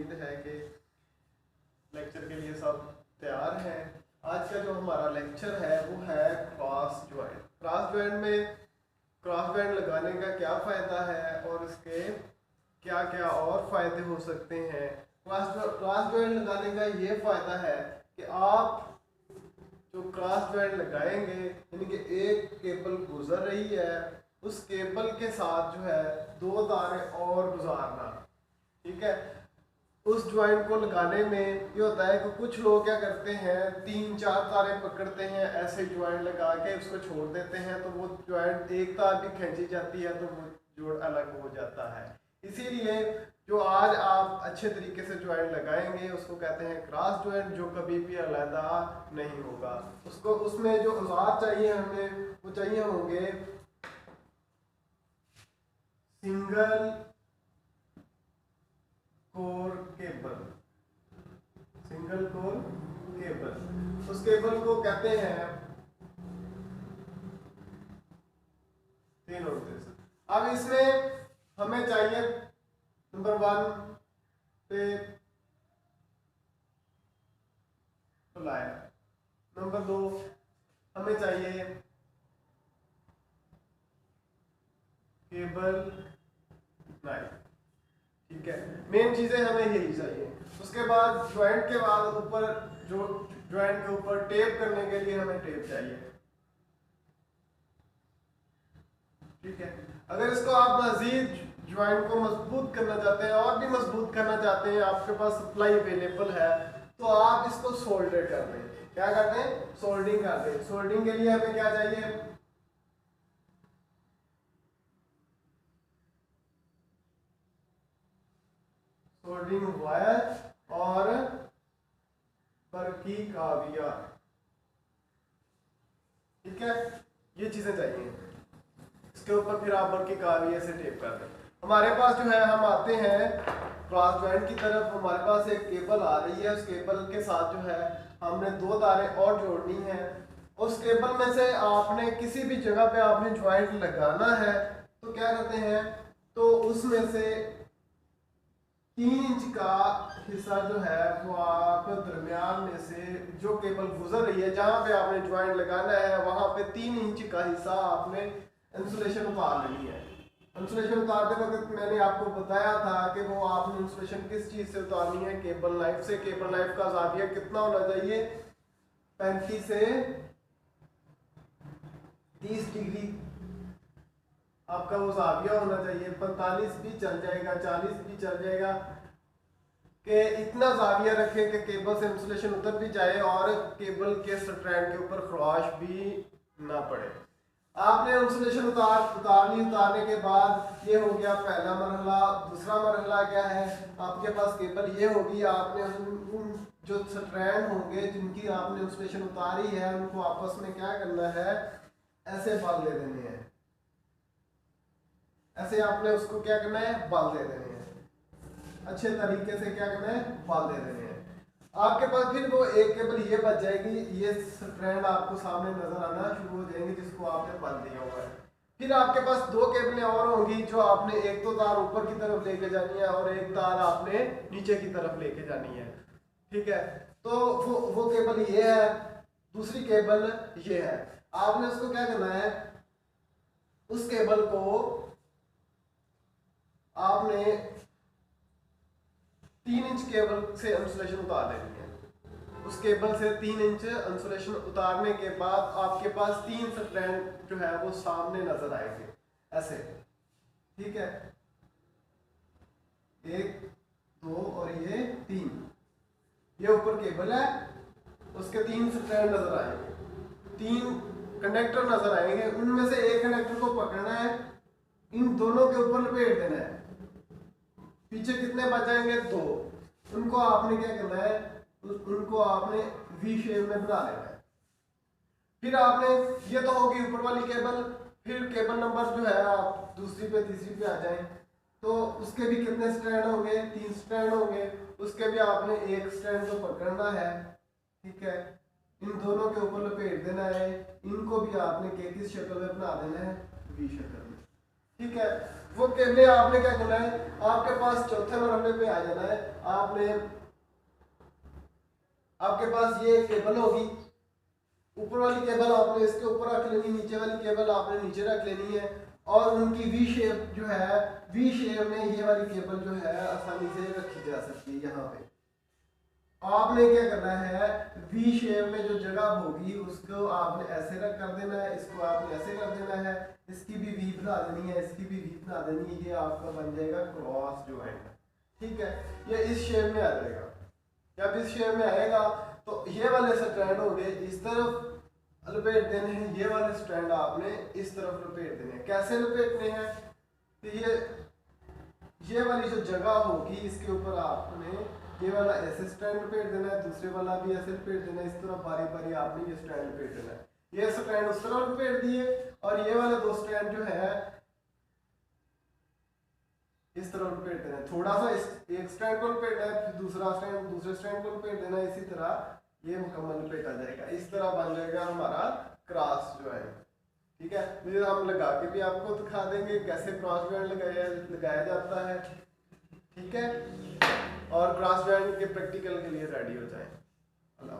उम्मीद है कि लेक्चर के लिए सब तैयार हैं। आज का जो हमारा लेक्चर है वो है क्रॉस जॉइंट। क्रॉस जॉइंट में क्रॉस जॉइंट लगाने का क्या फ़ायदा है और इसके क्या क्या और फ़ायदे हो सकते हैं। क्रॉस जॉइंट लगाने का ये फ़ायदा है कि आप जो क्रॉस जॉइंट लगाएंगे यानी कि एक केबल गुजर रही है, उस केबल के साथ जो है दो तारे और गुजारना, ठीक है। उस जॉइंट को लगाने में ये होता है कि कुछ लोग क्या करते हैं, 3-4 तारे पकड़ते हैं, ऐसे जॉइंट लगा के उसको छोड़ देते हैं, तो वो जॉइंट एक तार भी खींची जाती है तो वो जोड़ अलग हो जाता है। इसीलिए जो आज आप अच्छे तरीके से जॉइंट लगाएंगे उसको कहते हैं क्रॉस जॉइंट, जो कभी भी अलग नहीं होगा। उसको उसमें जो औजार चाहिए हमें वो चाहिए होंगे single core cable. Single core cable, उस केबल को कहते हैं तीनों से। अब इसमें हमें चाहिए नंबर 1 पे प्लायर, नंबर 2 हमें चाहिए केबल नाइफ, ठीक है। मेन चीजें हमें यही चाहिए। उसके बाद जॉइंट के बाद ऊपर जो जॉइंट के ऊपर टेप करने के लिए हमें टेप चाहिए, ठीक है। अगर इसको आप मजीद जॉइंट को मजबूत करना चाहते हैं और भी मजबूत करना चाहते हैं, आपके पास सप्लाई अवेलेबल है, तो आप इसको सोल्डर कर दें। क्या करते हैं? सोल्डिंग कर दें। सोल्डिंग के लिए हमें क्या चाहिए? सोल्डिंग वायर और बरकी काविया, ठीक है। ये चीजें चाहिए। इसके ऊपर फिर आप बरकी काविया से टेप कर दें। हमारे पास जो है, हम आते हैं क्रॉस जॉइंट की तरफ। हमारे पास एक केबल आ रही है, उस केबल के साथ जो है हमने दो तारें और जोड़नी है। उस केबल में से आपने किसी भी जगह पे आपने जॉइंट लगाना है, तो क्या करते हैं, तो उसमें से 3 इंच का हिस्सा जो है वो आप दरमियान में से जो केबल गुजर रही है, जहां पे आपने जॉइंट लगाना है वहां पे 3 इंच का हिस्सा आपने इंसुलेशन उतार लेनी है। इंसुलेशन उतारते वक्त मैंने आपको बताया था कि वो आपने इंसुलेशन किस चीज से उतारनी है? केबल नाइफ से। केबल नाइफ का जाविया कितना होना चाहिए? 35 से 30 डिग्री आपका वो जाविया होना चाहिए। 45 भी चल जाएगा, 40 भी चल जाएगा, कि इतना जाविया रखें कि केबल से इंसुलेशन उतर भी जाए और केबल के स्ट्रैंड के ऊपर खराश भी ना पड़े। आपने इंसुलेशन उतारने के बाद ये हो गया पहला मरहला। दूसरा मरहला क्या है? आपके पास केबल ये होगी, आपने उन जो स्ट्रैंड होंगे जिनकी आपने इंसुलेशन उतारी है उनको आपस में क्या करना है? ऐसे बाल दे देने हैं। ऐसे आपने उसको क्या करना है? बाल दे देने हैं। अच्छे तरीके से क्या करना है? बाल दे देने हैं। आपके पास फिर वो एक केबल ये बच जाएगी, ये स्ट्रैंड आपको सामने नजर आना शुरू हो जाएंगे जिसको आपने बाल दिया हुआ है। फिर आपके पास 2 केबलें और होंगी जो आपने एक तो तार ऊपर की तरफ लेके जानी है और एक तार आपने नीचे की तरफ लेके जानी है, ठीक है। तो वो केबल ये है, दूसरी केबल ये है। आपने उसको क्या करना है? उस केबल को आपने 3 इंच केबल से इंसुलेशन उतार लेनी है। उस केबल से 3 इंच इंसुलेशन उतारने के बाद आपके पास 3 स्ट्रैंड जो है वो सामने नजर आएंगे ऐसे, ठीक है। 1 2 और ये 3, ये ऊपर केबल है, उसके 3 स्ट्रैंड नजर आएंगे, 3 कंडक्टर नजर आएंगे। उनमें से एक कंडक्टर को पकड़ना है, इन दोनों के ऊपर लपेट देना है। पीछे कितने बच जाएंगे? 2। उनको आपने क्या करना है? उनको आपने वी शेप में बना लेना है। फिर आपने, ये तो होगी ऊपर वाली केबल। फिर केबल नंबर जो है आप दूसरी पे तीसरी पे आ जाएं, तो उसके भी कितने स्ट्रैंड होंगे? 3 स्ट्रैंड होंगे। उसके भी आपने एक स्ट्रैंड को पकड़ना है, ठीक है। इन दोनों के ऊपर लपेट देना है। इनको भी आपने किस शक्ल में बना देना है? वी शक्ल में। ठीक है। वो केबल आपने क्या करना है, आपके पास चौथे मरहले पे आ जाना है। आपके पास ये केबल होगी, ऊपर वाली केबल आपने इसके ऊपर रख लेनी, नीचे वाली केबल आपने नीचे रख लेनी है, और उनकी वी शेप जो है, वी शेप में ये वाली केबल जो है आसानी से रखी जा सकती है। यहाँ पे आपने क्या करना है, वी शेप में जो जगह होगी उसको आपने ऐसे रख कर देना है, इसको आपने ऐसे कर देना है, इसकी भी वी बना देनी है, इसकी भी वी बना देनी है। ये आपका बन जाएगा क्रॉस ज्वाइंट। ठीक है, ये इस शेप में आ जाएगा। जब इस शेप में आएगा तो ये वाले स्ट्रैंड होंगे इस तरफ लपेट देने हैं, ये वाले स्ट्रैंड आपने इस तरफ लपेट देने हैं। कैसे लपेटने हैं, तो ये वाली जो जगह होगी इसके ऊपर आपने ये वाला ऐसे स्ट्रैंड लपेट देना है, दूसरे वाला भी ऐसे लपेट देना है। इस तरह बारी बारी आपने ये स्ट्रैंड लपेट देना है। ये स्ट्रैंड उस तरह लपेट दिए, और ये वाले दो स्ट्रैंड जो है इस तरह लपेट देना है। थोड़ा सा एक स्ट्रैंड को लपेटना है, फिर दूसरा स्ट्रैंड दूसरे स्ट्रैंड को लपेट देना है। इसी तरह ये मुकम्मल लपेटा जाएगा। इस तरह बन जाएगा हमारा क्रॉस ज्वाइंट। ठीक है, ये हम लगा के भी आपको दिखा देंगे कैसे क्रॉस ज्वाइंट लगाया जाता है। ठीक है, और क्रॉस ज्वाइंट के प्रैक्टिकल के लिए रेडी हो जाए। अल्लाह।